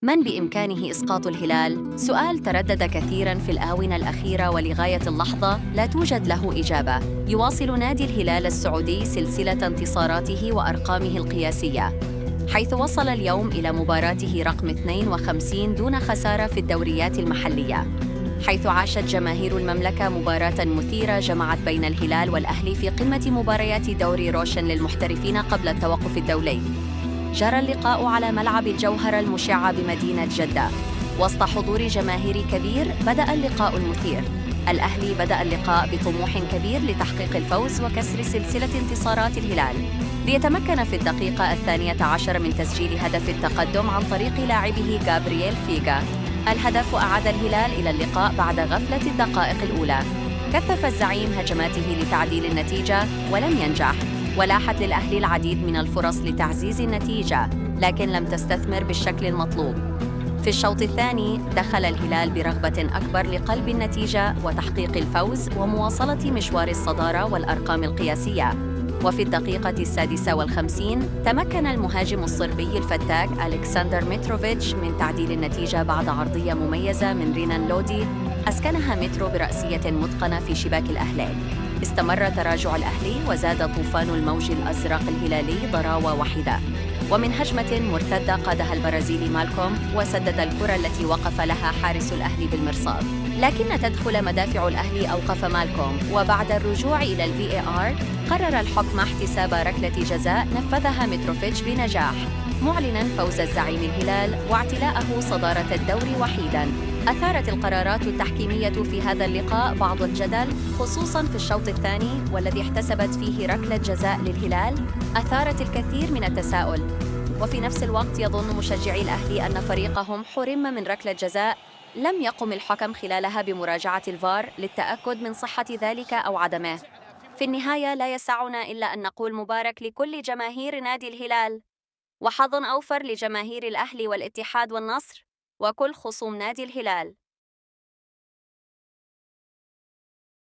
من بإمكانه إسقاط الهلال؟ سؤال تردد كثيراً في الآونة الأخيرة ولغاية اللحظة لا توجد له إجابة. يواصل نادي الهلال السعودي سلسلة انتصاراته وأرقامه القياسية، حيث وصل اليوم إلى مباراته رقم 52 دون خسارة في الدوريات المحلية، حيث عاشت جماهير المملكة مباراة مثيرة جمعت بين الهلال والأهلي في قمة مباريات دوري روشن للمحترفين قبل التوقف الدولي. جرى اللقاء على ملعب الجوهرة المشعة بمدينة جدة. وسط حضور جماهيري كبير بدأ اللقاء المثير. الأهلي بدأ اللقاء بطموح كبير لتحقيق الفوز وكسر سلسلة انتصارات الهلال، ليتمكن في الدقيقة 12 من تسجيل هدف التقدم عن طريق لاعبه غابرييل فيغا. الهدف أعاد الهلال إلى اللقاء بعد غفلة الدقائق الأولى. كثف الزعيم هجماته لتعديل النتيجة ولم ينجح، ولاحت للأهلي العديد من الفرص لتعزيز النتيجة، لكن لم تستثمر بالشكل المطلوب. في الشوط الثاني دخل الهلال برغبة أكبر لقلب النتيجة وتحقيق الفوز ومواصلة مشوار الصدارة والأرقام القياسية. وفي الدقيقة 56 تمكن المهاجم الصربي الفتاك ألكسندر متروفيتش من تعديل النتيجة بعد عرضية مميزة من رينان لودي أسكنها مترو برأسية متقنة في شباك الأهلي. استمر تراجع الأهلي وزاد طوفان الموج الأزرق الهلالي ضراوة واحدة، ومن هجمة مرتدة قادها البرازيلي مالكوم وسدد الكرة التي وقف لها حارس الأهلي بالمرصاد، لكن تدخل مدافع الأهلي أوقف مالكوم، وبعد الرجوع إلى الVAR قرر الحكم احتساب ركلة جزاء نفذها متروفيتش بنجاح، معلناً فوز الزعيم الهلال واعتلاءه صدارة الدوري وحيداً. أثارت القرارات التحكيمية في هذا اللقاء بعض الجدل، خصوصاً في الشوط الثاني والذي احتسبت فيه ركلة جزاء للهلال أثارت الكثير من التساؤل. وفي نفس الوقت يظن مشجعي الأهلي أن فريقهم حرم من ركلة جزاء لم يقم الحكم خلالها بمراجعة الفار للتأكد من صحة ذلك أو عدمه. في النهاية لا يسعنا إلا أن نقول مبارك لكل جماهير نادي الهلال، وحظ أوفر لجماهير الأهلي والاتحاد والنصر وكل خصوم نادي الهلال.